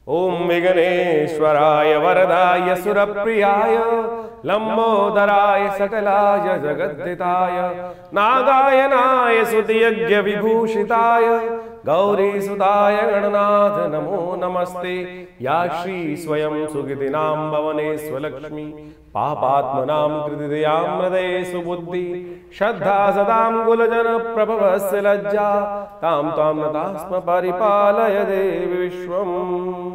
ओम विघ्नेश्वराय वरदाय सुरप्रियाय लंबोदराय सकलाय जगद्दिताय नागायनाय स्तुतियज्ञ विभूषिताय गौरीसुताय गणनाथ नमो नमस्ते। या श्री स्वयं सुकृतिनां भवने स्वलक्ष्मी पापात्मनां कृतिदयां हृदये सुबुद्धि श्रद्धा सदां कुलजन प्रभवस्य लज्जा तां तां नतास्म परिपालय देवी विश्वम्।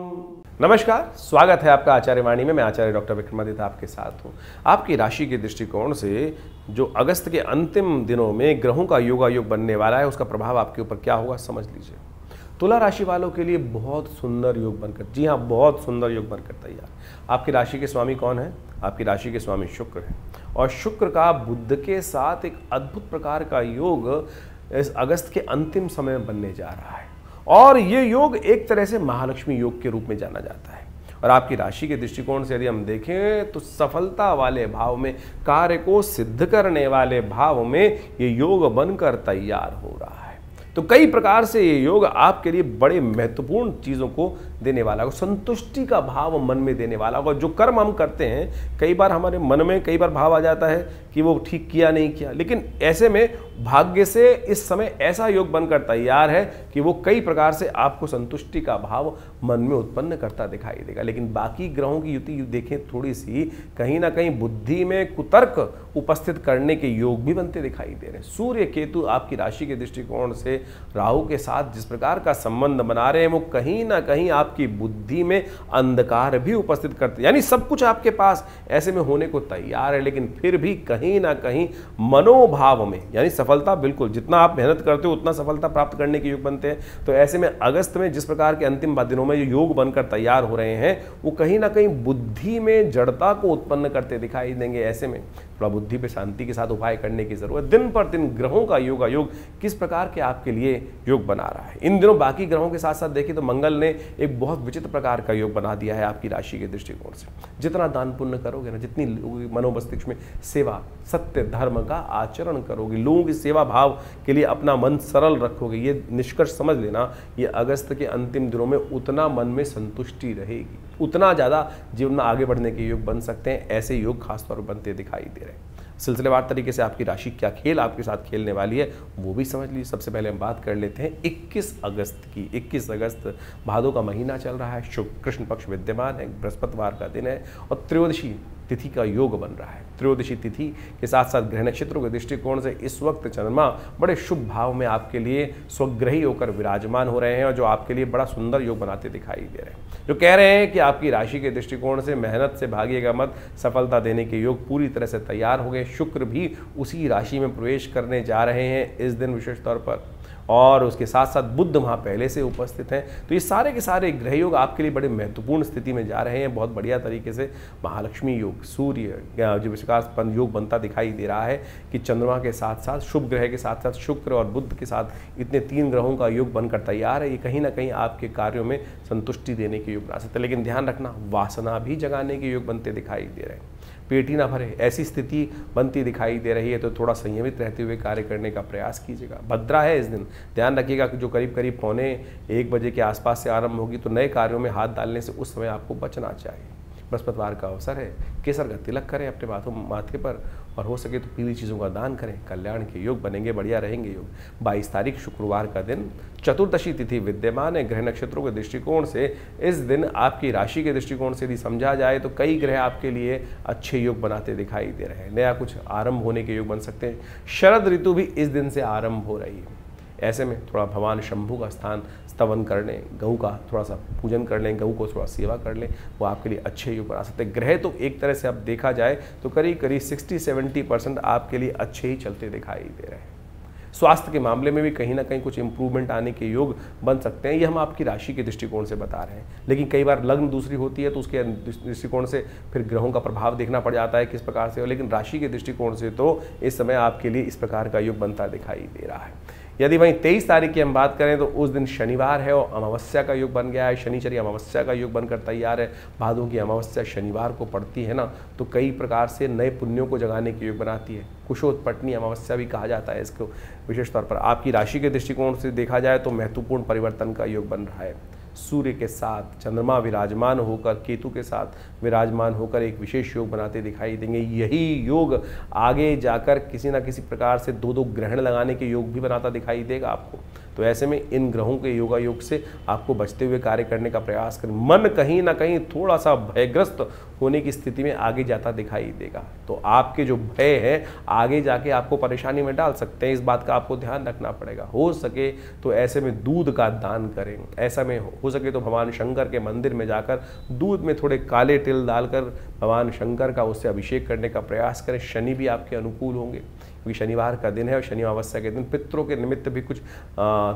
नमस्कार, स्वागत है आपका आचार्य वाणी में। मैं आचार्य डॉक्टर विक्रमादित्य आपके साथ हूँ। आपकी राशि के दृष्टिकोण से जो अगस्त के अंतिम दिनों में ग्रहों का योगायोग बनने वाला है, उसका प्रभाव आपके ऊपर क्या होगा समझ लीजिए। तुला राशि वालों के लिए बहुत सुंदर योग बनकर, जी हाँ, बहुत सुंदर योग बनकर तैयार। आपकी राशि के स्वामी कौन है? आपकी राशि के स्वामी शुक्र है, और शुक्र का बुध के साथ एक अद्भुत प्रकार का योग इस अगस्त के अंतिम समय में बनने जा रहा है, और ये योग एक तरह से महालक्ष्मी योग के रूप में जाना जाता है। और आपकी राशि के दृष्टिकोण से यदि हम देखें तो सफलता वाले भाव में, कार्य को सिद्ध करने वाले भाव में ये योग बनकर तैयार हो रहा है। तो कई प्रकार से ये योग आपके लिए बड़े महत्वपूर्ण चीज़ों को देने वाला होगा, संतुष्टि का भाव मन में देने वाला होगा। जो कर्म हम करते हैं, कई बार हमारे मन में कई बार भाव आ जाता है कि वो ठीक किया नहीं किया, लेकिन ऐसे में भाग्य से इस समय ऐसा योग बनकर तैयार है कि वो कई प्रकार से आपको संतुष्टि का भाव मन में उत्पन्न करता दिखाई देगा। लेकिन बाकी ग्रहों की युति देखें थोड़ी सी, कहीं ना कहीं बुद्धि में कुतर्क उपस्थित करने के योग भी बनते दिखाई दे रहे हैं। सूर्य केतु आपकी राशि के दृष्टिकोण से राहु के साथ जिस प्रकार का संबंध बना रहे हैं, वो कहीं ना कहीं आपकी बुद्धि में अंधकार भी उपस्थित करते, यानी सब कुछ आपके पास ऐसे में होने को तैयार है, लेकिन फिर भी कहीं ना कहीं मनोभाव में, यानी सफलता बिल्कुल जितना आप मेहनत करते हो उतना सफलता प्राप्त करने के योग बनते हैं। तो ऐसे में अगस्त में जिस प्रकार के अंतिम दिनों में योग बनकर तैयार हो रहे हैं, वो कहीं ना कहीं बुद्धि में जड़ता को उत्पन्न करते दिखाई देंगे। ऐसे में थोड़ा बुद्धि पे शांति के साथ उपाय करने की जरूरत। दिन पर दिन ग्रहों का योग किस प्रकार के आपके लिए योग बना रहा है। इन दिनों बाकी ग्रहों के साथ साथ देखिए तो मंगल ने एक बहुत विचित्र प्रकार का योग बना दिया है आपकी राशि के दृष्टिकोण से। जितना दान पुण्य करोगे ना, जितनी मनोमस्तिष्क में सेवा, सत्य, धर्म का आचरण करोगे, लोगों की सेवा भाव के लिए अपना मन सरल रखोगे, ये निष्कर्ष समझ लेना, ये अगस्त के अंतिम दिनों में उतना मन में संतुष्टि रहेगी, उतना ज़्यादा जीवन में आगे बढ़ने के योग बन सकते हैं। ऐसे योग खासतौर पर बनते दिखाई दे रहे हैं। सिलसिलेवार तरीके से आपकी राशि क्या खेल आपके साथ खेलने वाली है वो भी समझ लीजिए। सबसे पहले हम बात कर लेते हैं 21 अगस्त की। 21 अगस्त भादों का महीना चल रहा है, शुक्ल कृष्ण पक्ष विद्यमान है, बृहस्पतिवार का दिन है, और त्रयोदशी तिथि का योग बन रहा है। त्रयोदशी तिथि के साथ साथ ग्रह नक्षत्रों के दृष्टिकोण से इस वक्त चंद्रमा बड़े शुभ भाव में आपके लिए स्वग्रही होकर विराजमान हो रहे हैं, और जो आपके लिए बड़ा सुंदर योग बनाते दिखाई दे रहे हैं, जो कह रहे हैं कि आपकी राशि के दृष्टिकोण से मेहनत से भागिएगा मत, सफलता देने के योग पूरी तरह से तैयार हो गए। शुक्र भी उसी राशि में प्रवेश करने जा रहे हैं इस दिन विशेष तौर पर, और उसके साथ साथ बुध वहाँ पहले से उपस्थित हैं। तो ये सारे के सारे ग्रह योग आपके लिए बड़े महत्वपूर्ण स्थिति में जा रहे हैं। बहुत बढ़िया तरीके से महालक्ष्मी योग, सूर्य जो विकास योग बनता दिखाई दे रहा है कि चंद्रमा के साथ साथ शुभ ग्रह के साथ साथ शुक्र और बुध के साथ इतने तीन ग्रहों का योग बनकर तैयार है। ये कहीं ना कहीं आपके कार्यों में संतुष्टि देने के योग बना सकते हैं, लेकिन ध्यान रखना वासना भी जगाने के योग बनते दिखाई दे रहे हैं। पेट ही ना भरे ऐसी स्थिति बनती दिखाई दे रही है, तो थोड़ा संयमित रहते हुए कार्य करने का प्रयास कीजिएगा। भद्रा है इस दिन, ध्यान रखिएगा कि जो करीब करीब 12:45 बजे के आसपास से आरंभ होगी, तो नए कार्यों में हाथ डालने से उस समय आपको बचना चाहिए। बृहस्पतिवार का अवसर है, केसर का तिलक करें अपने माथे पर, और हो सके तो पीली चीज़ों का दान करें, कल्याण के योग बनेंगे, बढ़िया रहेंगे योग। 22 तारीख शुक्रवार का दिन, चतुर्दशी तिथि विद्यमान है। ग्रह नक्षत्रों के दृष्टिकोण से इस दिन आपकी राशि के दृष्टिकोण से यदि समझा जाए तो कई ग्रह आपके लिए अच्छे योग बनाते दिखाई दे रहे हैं। नया कुछ आरंभ होने के योग बन सकते हैं। शरद ऋतु भी इस दिन से आरंभ हो रही है। ऐसे में थोड़ा भगवान शंभु का स्तवन कर लें, गऊ का थोड़ा सा पूजन कर लें, गऊ को थोड़ा सेवा कर लें, वो आपके लिए अच्छे योग बना सकते हैं। ग्रह तो एक तरह से अब देखा जाए तो करीब करीब 60-70% आपके लिए अच्छे ही चलते दिखाई दे रहे हैं। स्वास्थ्य के मामले में भी कहीं ना कहीं कुछ इंप्रूवमेंट आने के योग बन सकते हैं। ये हम आपकी राशि के दृष्टिकोण से बता रहे हैं, लेकिन कई बार लग्न दूसरी होती है तो उसके दृष्टिकोण से फिर ग्रहों का प्रभाव देखना पड़ जाता है किस प्रकार से हो। लेकिन राशि के दृष्टिकोण से तो इस समय आपके लिए इस प्रकार का योग बनता दिखाई दे रहा है। यदि वहीं 23 तारीख की हम बात करें तो उस दिन शनिवार है और अमावस्या का योग बन गया है। शनिचरी अमावस्या का योग बनकर तैयार है। भादों की अमावस्या शनिवार को पड़ती है ना, तो कई प्रकार से नए पुण्यों को जगाने के योग बनाती है। कुशोत्पटनी अमावस्या भी कहा जाता है इसको। विशेष तौर पर आपकी राशि के दृष्टिकोण से देखा जाए तो महत्वपूर्ण परिवर्तन का योग बन रहा है। सूर्य के साथ चंद्रमा विराजमान होकर, केतु के साथ विराजमान होकर एक विशेष योग बनाते दिखाई देंगे। यही योग आगे जाकर किसी न किसी प्रकार से 2-2 ग्रहण लगाने के योग भी बनाता दिखाई देगा आपको। तो ऐसे में इन ग्रहों के योगा योग से आपको बचते हुए कार्य करने का प्रयास करें। मन कहीं ना कहीं थोड़ा सा भयग्रस्त होने की स्थिति में आगे जाता दिखाई देगा। तो आपके जो भय है आगे जाके आपको परेशानी में डाल सकते हैं, इस बात का आपको ध्यान रखना पड़ेगा। हो सके तो ऐसे में दूध का दान करें। ऐसा में हो सके तो भगवान शंकर के मंदिर में जाकर दूध में थोड़े काले तिल डालकर भगवान शंकर का उससे अभिषेक करने का प्रयास करें। शनि भी आपके अनुकूल होंगे क्योंकि शनिवार का दिन है और शनि अमावस्या के दिन पितरों के निमित्त भी कुछ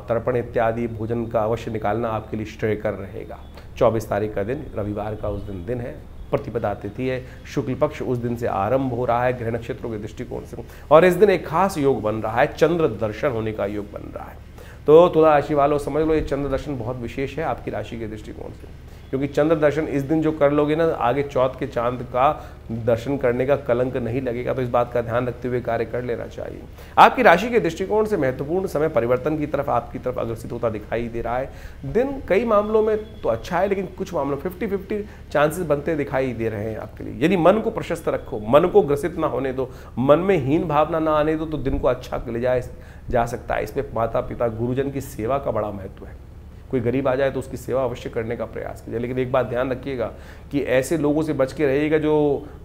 तर्पण इत्यादि भोजन का अवश्य निकालना आपके लिए श्रेयकर रहेगा। 24 तारीख का दिन रविवार का उस दिन है, प्रतिपदा तिथि है, शुक्ल पक्ष उस दिन से आरंभ हो रहा है ग्रह नक्षत्रों के दृष्टिकोण से, और इस दिन एक खास योग बन रहा है, चंद्र दर्शन होने का योग बन रहा है। तो तुला राशि वालों समझ लो ये चंद्र दर्शन बहुत विशेष है आपकी राशि के दृष्टिकोण से, क्योंकि चंद्र दर्शन इस दिन जो कर लोगे ना, आगे चौथ के चांद का दर्शन करने का कलंक नहीं लगेगा। तो इस बात का ध्यान रखते हुए कार्य कर लेना चाहिए। आपकी राशि के दृष्टिकोण से महत्वपूर्ण समय परिवर्तन की तरफ आपकी तरफ अग्रसित होता दिखाई दे रहा है। दिन कई मामलों में तो अच्छा है, लेकिन कुछ मामलों 50-50 चांसेस बनते दिखाई दे रहे हैं आपके लिए। यदि मन को प्रशस्त रखो, मन को ग्रसित ना होने दो, मन में हीन भावना ना आने दो, तो दिन को अच्छा ले जा सकता है। इसमें माता पिता गुरुजन की सेवा का बड़ा महत्व है। कोई गरीब आ जाए तो उसकी सेवा अवश्य करने का प्रयास कीजिए, लेकिन एक बात ध्यान रखिएगा कि ऐसे लोगों से बच के रहिएगा जो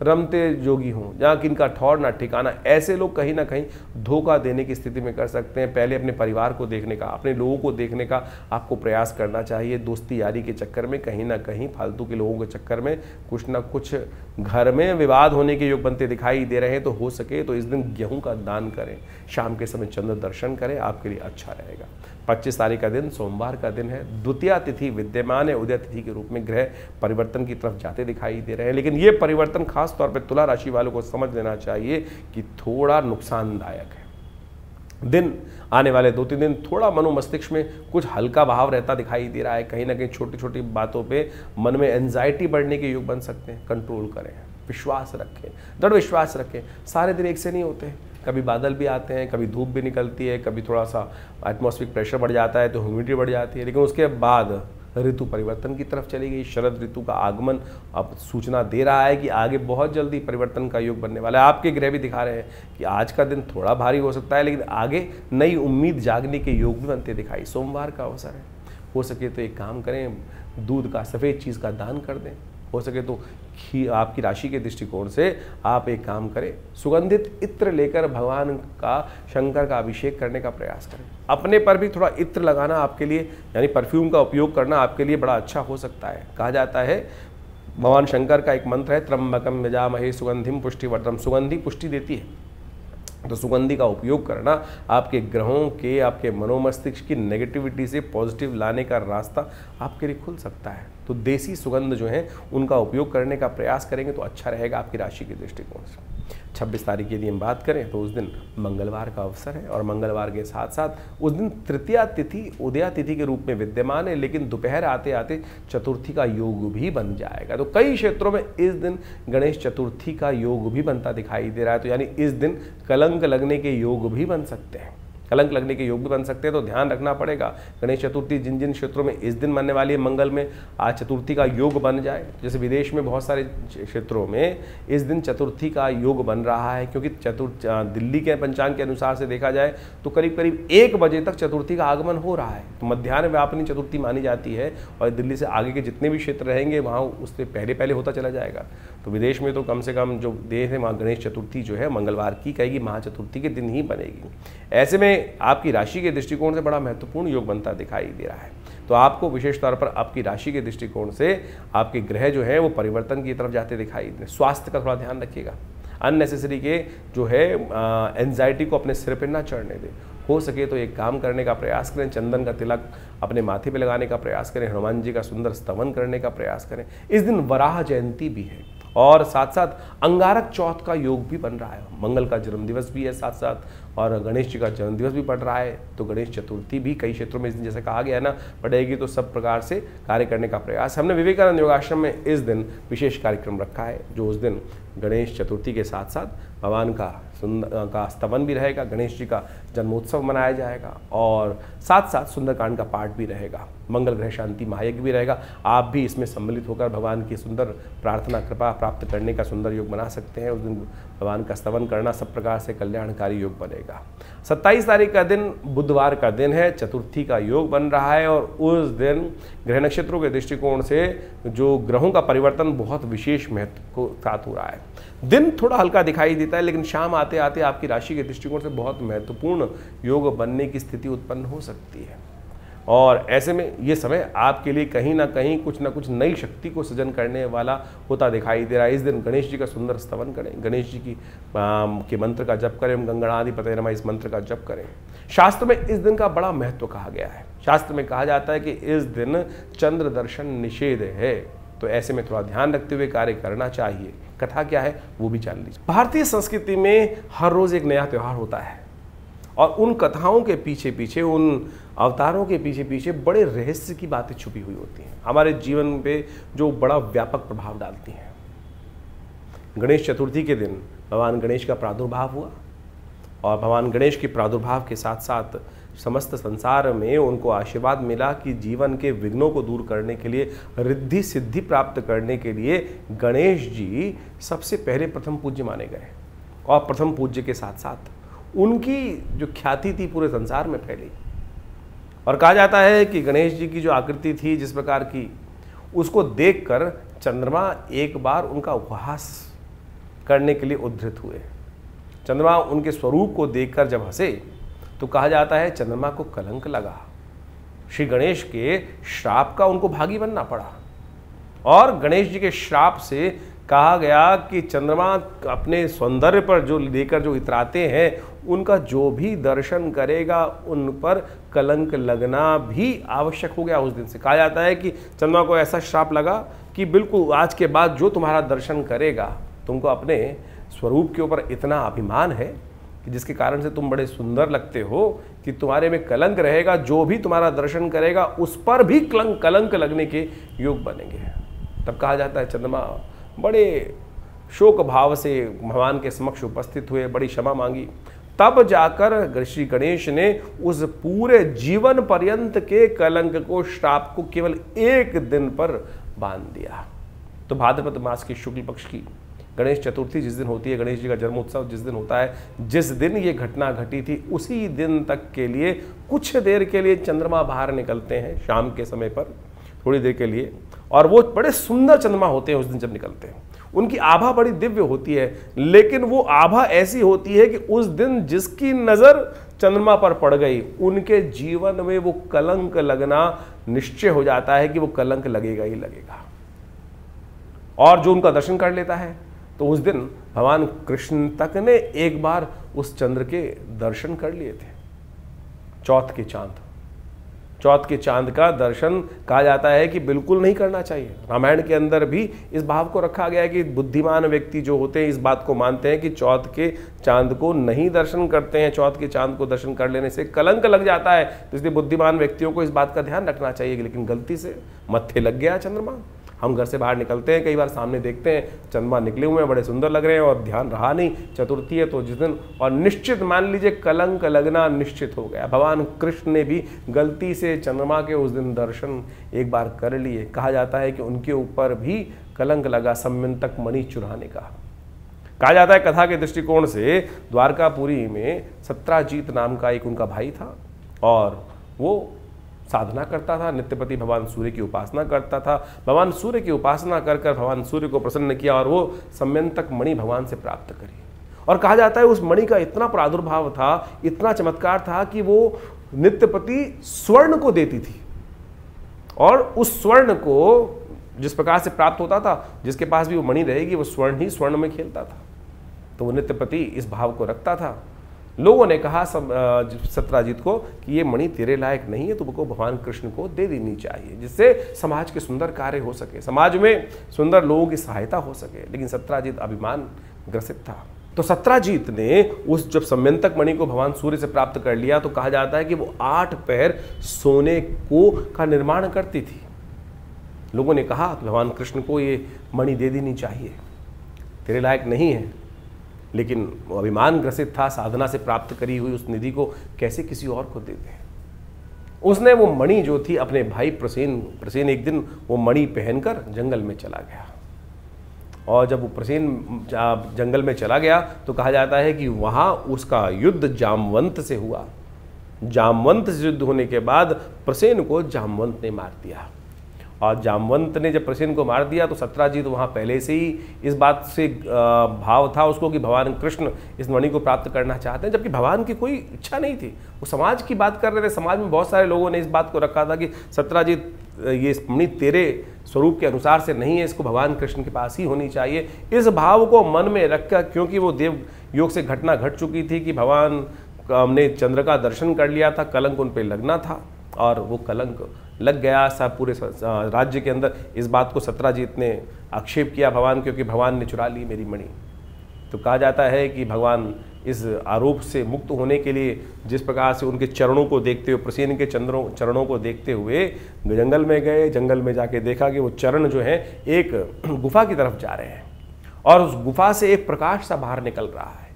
रमते जोगी हों, जहाँ किनका ठौर ना ठिकाना। ऐसे लोग कहीं ना कहीं धोखा देने की स्थिति में कर सकते हैं। पहले अपने परिवार को देखने का, अपने लोगों को देखने का आपको प्रयास करना चाहिए। दोस्ती यारी के चक्कर में कहीं ना कहीं फालतू के लोगों के चक्कर में कुछ ना कुछ घर में विवाद होने के योग बनते दिखाई दे रहे हैं। तो हो सके तो इस दिन गेहूं का दान करें, शाम के समय चंद्र दर्शन करें, आपके लिए अच्छा रहेगा। 25 तारीख का दिन सोमवार का दिन है, द्वितीया तिथि विद्यमान है, उदय तिथि के रूप में ग्रह परिवर्तन की तरफ जाते दिखाई दे रहे हैं। लेकिन ये परिवर्तन खास तौर पर तुला राशि वालों को समझ लेना चाहिए कि थोड़ा नुकसानदायक है। दिन आने वाले 2-3 दिन थोड़ा मनो मस्तिष्क में कुछ हल्का भाव रहता दिखाई दे रहा है। कहीं ना कहीं छोटी छोटी बातों पे मन में एंजाइटी बढ़ने के योग बन सकते हैं। कंट्रोल करें, विश्वास रखें, दृढ़ विश्वास रखें। सारे दिन एक से नहीं होते, कभी बादल भी आते हैं, कभी धूप भी निकलती है, कभी थोड़ा सा एटमॉस्फेरिक प्रेशर बढ़ जाता है तो ह्यूमिडिटी बढ़ जाती है। लेकिन उसके बाद ऋतु परिवर्तन की तरफ चली गई। शरद ऋतु का आगमन अब सूचना दे रहा है कि आगे बहुत जल्दी परिवर्तन का योग बनने वाला है। आपके ग्रह भी दिखा रहे हैं कि आज का दिन थोड़ा भारी हो सकता है, लेकिन आगे नई उम्मीद जागने के योग भी बनते दिखाई। सोमवार का अवसर है, हो सके तो एक काम करें, दूध का सफ़ेद चीज़ का दान कर दें। हो सके तो आपकी राशि के दृष्टिकोण से आप एक काम करें, सुगंधित इत्र लेकर भगवान का, शंकर का अभिषेक करने का प्रयास करें। अपने पर भी थोड़ा इत्र लगाना आपके लिए, यानी परफ्यूम का उपयोग करना आपके लिए बड़ा अच्छा हो सकता है। कहा जाता है, भगवान शंकर का एक मंत्र है, त्र्यंबकम यजामहे सुगंधिम पुष्टिवर्धनम। सुगंधि पुष्टि देती है, तो सुगंधि का उपयोग करना आपके ग्रहों के, आपके मनोमस्तिष्क की नेगेटिविटी से पॉजिटिव लाने का रास्ता आपके लिए खुल सकता है। तो देसी सुगंध जो है उनका उपयोग करने का प्रयास करेंगे तो अच्छा रहेगा आपकी राशि के दृष्टिकोण से। 26 तारीख के लिए हम बात करें तो उस दिन मंगलवार का अवसर है, और मंगलवार के साथ साथ उस दिन तृतीया तिथि उदया तिथि के रूप में विद्यमान है, लेकिन दोपहर आते आते चतुर्थी का योग भी बन जाएगा। तो कई क्षेत्रों में इस दिन गणेश चतुर्थी का योग भी बनता दिखाई दे रहा है। तो यानी इस दिन कलंक लगने के योग भी बन सकते हैं, कलंक लगने के योग भी बन सकते हैं। तो ध्यान रखना पड़ेगा। गणेश चतुर्थी जिन जिन क्षेत्रों में इस दिन बनने वाली है, मंगल में आज चतुर्थी का योग बन जाए। जैसे विदेश में बहुत सारे क्षेत्रों में इस दिन चतुर्थी का योग बन रहा है, क्योंकि दिल्ली के पंचांग के अनुसार से देखा जाए तो करीब करीब 1 बजे तक चतुर्थी का आगमन हो रहा है। तो मध्याह्न व्यापिनी चतुर्थी मानी जाती है, और दिल्ली से आगे के जितने भी क्षेत्र रहेंगे वहाँ उससे पहले पहले होता चला जाएगा। तो विदेश में तो कम से कम जो देश है वहाँ गणेश चतुर्थी जो है मंगलवार की कहेगी, महाचतुर्थी के दिन ही बनेगी। ऐसे में आपकी राशि के दृष्टिकोण से बड़ा महत्वपूर्ण योग बनता दिखाई दे रहा है। तो आपको विशेष तौर पर आपकी राशि के दृष्टिकोण से आपके ग्रह जो है वो परिवर्तन की तरफ जाते दिखाई दे। स्वास्थ्य का थोड़ा ध्यान रखिएगा, अननेसेसरी के जो है एंजाइटी को अपने सिर पर ना चढ़ने दें। हो सके तो एक काम करने का प्रयास करें, चंदन का तिलक अपने माथे पे लगाने का प्रयास करें, हनुमान जी का सुंदर स्तवन करने का प्रयास करें। इस दिन वराह जयंती भी है, और साथ साथ अंगारक चौथ का योग भी बन रहा है। मंगल का जन्मदिवस भी है साथ साथ, और गणेश जी का जन्मदिवस भी पड़ रहा है। तो गणेश चतुर्थी भी कई क्षेत्रों में इस दिन जैसे कहा गया है ना पड़ेगी, तो सब प्रकार से कार्य करने का प्रयास। हमने विवेकानंद योगाश्रम में इस दिन विशेष कार्यक्रम रखा है, जो उस दिन गणेश चतुर्थी के साथ साथ भगवान का स्तवन भी रहेगा, गणेश जी का जन्मोत्सव मनाया जाएगा, और साथ साथ सुंदरकांड का पाठ भी रहेगा। मंगल ग्रह शांति महायज्ञ भी रहेगा। आप भी इसमें सम्मिलित होकर भगवान की सुंदर प्रार्थना कृपा प्राप्त करने का सुंदर योग बना सकते हैं। उस दिन भगवान का स्तवन करना सब प्रकार से कल्याणकारी योग बनेगा। 27 तारीख का दिन बुधवार का दिन है, चतुर्थी का योग बन रहा है और उस दिन ग्रह नक्षत्रों के दृष्टिकोण से जो ग्रहों का परिवर्तन बहुत विशेष महत्व को साथ हो रहा है। दिन थोड़ा हल्का दिखाई देता है, लेकिन शाम आते आते आपकी राशि के दृष्टिकोण से बहुत महत्वपूर्ण योग बनने की स्थिति उत्पन्न हो सकती है। और ऐसे में ये समय आपके लिए कहीं ना कहीं कुछ ना कुछ नई शक्ति को सृजन करने वाला होता दिखाई दे रहा है। इस दिन गणेश जी का सुंदर स्तवन करें, गणेश जी के मंत्र का जप करें, गंगणाधिपतये नमः इस मंत्र का जप करें। शास्त्र में इस दिन का बड़ा महत्व कहा गया है। शास्त्र में कहा जाता है कि इस दिन चंद्र दर्शन निषेध है, तो ऐसे में थोड़ा ध्यान रखते हुए कार्य करना चाहिए। कथा क्या है वो भी जान लीजिए। भारतीय संस्कृति में हर रोज एक नया त्यौहार होता है और उन कथाओं के पीछे पीछे, उन अवतारों के पीछे पीछे बड़े रहस्य की बातें छुपी हुई होती हैं, हमारे जीवन पे जो बड़ा व्यापक प्रभाव डालती हैं। गणेश चतुर्थी के दिन भगवान गणेश का प्रादुर्भाव हुआ और भगवान गणेश के प्रादुर्भाव के साथ साथ समस्त संसार में उनको आशीर्वाद मिला कि जीवन के विघ्नों को दूर करने के लिए, रिद्धि सिद्धि प्राप्त करने के लिए गणेश जी सबसे पहले प्रथम पूज्य माने गए। और प्रथम पूज्य के साथ साथ उनकी जो ख्याति थी पूरे संसार में फैली। और कहा जाता है कि गणेश जी की जो आकृति थी जिस प्रकार की, उसको देखकर चंद्रमा एक बार उनका उपहास करने के लिए उद्धृत हुए। चंद्रमा उनके स्वरूप को देखकर जब हंसे तो कहा जाता है चंद्रमा को कलंक लगा। श्री गणेश के श्राप का उनको भागी बनना पड़ा और गणेश जी के श्राप से कहा गया कि चंद्रमा अपने सौंदर्य पर जो लेकर जो इतराते हैं, उनका जो भी दर्शन करेगा उन पर कलंक लगना भी आवश्यक हो गया। उस दिन से कहा जाता है कि चंद्रमा को ऐसा श्राप लगा कि बिल्कुल आज के बाद जो तुम्हारा दर्शन करेगा, तुमको अपने स्वरूप के ऊपर इतना अभिमान है कि जिसके कारण से तुम बड़े सुंदर लगते हो कि तुम्हारे में कलंक रहेगा, जो भी तुम्हारा दर्शन करेगा उस पर भी कलंक लगने के योग बनेंगे। तब कहा जाता है चंद्रमा बड़े शोक भाव से भगवान के समक्ष उपस्थित हुए, बड़ी क्षमा मांगी। तब जाकर श्री गणेश ने उस पूरे जीवन पर्यंत के कलंक को, श्राप को केवल एक दिन पर बांध दिया। तो भाद्रपद मास की शुक्ल पक्ष की गणेश चतुर्थी जिस दिन होती है, गणेश जी का जन्मोत्सव जिस दिन होता है, जिस दिन ये घटना घटी थी, उसी दिन तक के लिए कुछ देर के लिए चंद्रमा बाहर निकलते हैं शाम के समय पर थोड़ी देर के लिए, और वो बड़े सुंदर चंद्रमा होते हैं उस दिन जब निकलते हैं। उनकी आभा बड़ी दिव्य होती है, लेकिन वो आभा ऐसी होती है कि उस दिन जिसकी नज़र चंद्रमा पर पड़ गई, उनके जीवन में वो कलंक लगना निश्चय हो जाता है कि वो कलंक लगेगा ही लगेगा। और जो उनका दर्शन कर लेता है तो उस दिन भगवान कृष्ण तक ने एक बार उस चंद्र के दर्शन कर लिए थे। चौथ के चांद का दर्शन कहा जाता है कि बिल्कुल नहीं करना चाहिए। रामायण के अंदर भी इस भाव को रखा गया है कि बुद्धिमान व्यक्ति जो होते हैं इस बात को मानते हैं कि चौथ के चांद को नहीं दर्शन करते हैं, चौथ के चांद को दर्शन कर लेने से कलंक लग जाता है। तो इसलिए बुद्धिमान व्यक्तियों को इस बात का ध्यान रखना चाहिए। लेकिन गलती से मत्थे लग गया चंद्रमा। हम घर से बाहर निकलते हैं, कई बार सामने देखते हैं चंद्रमा निकले हुए हैं, बड़े सुंदर लग रहे हैं और ध्यान रहा नहीं, चतुर्थी है तो जिस दिन, और निश्चित मान लीजिए कलंक लगना निश्चित हो गया। भगवान कृष्ण ने भी गलती से चंद्रमा के उस दिन दर्शन एक बार कर लिए। कहा जाता है कि उनके ऊपर भी कलंक लगा सम्यंतक मणि चुराने का। कहा जाता है कथा के दृष्टिकोण से द्वारकापुरी में सत्राजीत नाम का एक उनका भाई था और वो साधना करता था, नित्यपति भगवान सूर्य की उपासना करता था। भगवान सूर्य की उपासना कर कर भगवान सूर्य को प्रसन्न किया और वो सम्यंतक मणि भगवान से प्राप्त करी। और कहा जाता है उस मणि का इतना प्रादुर्भाव था, इतना चमत्कार था कि वो नित्यपति स्वर्ण को देती थी और उस स्वर्ण को जिस प्रकार से प्राप्त होता था, जिसके पास भी वो मणि रहेगी वो स्वर्ण ही स्वर्ण में खेलता था। तो वो नित्यपति इस भाव को रखता था। लोगों ने कहा सत्राजीत को कि ये मणि तेरे लायक नहीं है, तुमको भगवान कृष्ण को दे देनी चाहिए, जिससे समाज के सुंदर कार्य हो सके, समाज में सुंदर लोगों की सहायता हो सके। लेकिन सत्राजीत अभिमान ग्रसित था। तो सत्राजीत ने उस जब सम्यंतक मणि को भगवान सूर्य से प्राप्त कर लिया तो कहा जाता है कि वो 8 पैर सोने को का निर्माण करती थी। लोगों ने कहा भगवान कृष्ण को ये मणि दे देनी चाहिए, तेरे लायक नहीं है। लेकिन वो अभिमान ग्रसित था, साधना से प्राप्त करी हुई उस निधि को कैसे किसी और को दे दे। उसने वो मणि जो थी अपने भाई प्रसेन एक दिन वो मणि पहनकर जंगल में चला गया। और जब वो प्रसेन जंगल में चला गया तो कहा जाता है कि वहाँ उसका युद्ध जामवंत से हुआ। जामवंत से युद्ध होने के बाद प्रसेन को जामवंत ने मार दिया। और जामवंत ने जब प्रसेन को मार दिया तो सत्राजीत वहाँ पहले से ही इस बात से भाव था उसको कि भगवान कृष्ण इस मणि को प्राप्त करना चाहते हैं, जबकि भगवान की कोई इच्छा नहीं थी। वो समाज की बात कर रहे थे। समाज में बहुत सारे लोगों ने इस बात को रखा था कि सत्राजीत ये मणि तेरे स्वरूप के अनुसार से नहीं है, इसको भगवान कृष्ण के पास ही होनी चाहिए। इस भाव को मन में रखकर, क्योंकि वो देव योग से घटना घट चुकी थी कि भगवान ने चंद्र का दर्शन कर लिया था, कलंक उन पर लगना था और वो कलंक लग गया सब पूरे राज्य के अंदर। इस बात को सत्राजीत ने आक्षेप किया भगवान, क्योंकि भगवान ने चुरा ली मेरी मणि। तो कहा जाता है कि भगवान इस आरोप से मुक्त होने के लिए जिस प्रकार से उनके चरणों को देखते हुए, प्रसेन के चरणों को देखते हुए जंगल में गए। जंगल में जाके देखा कि वो चरण जो हैं एक गुफा की तरफ जा रहे हैं और उस गुफा से एक प्रकाश सा बाहर निकल रहा है।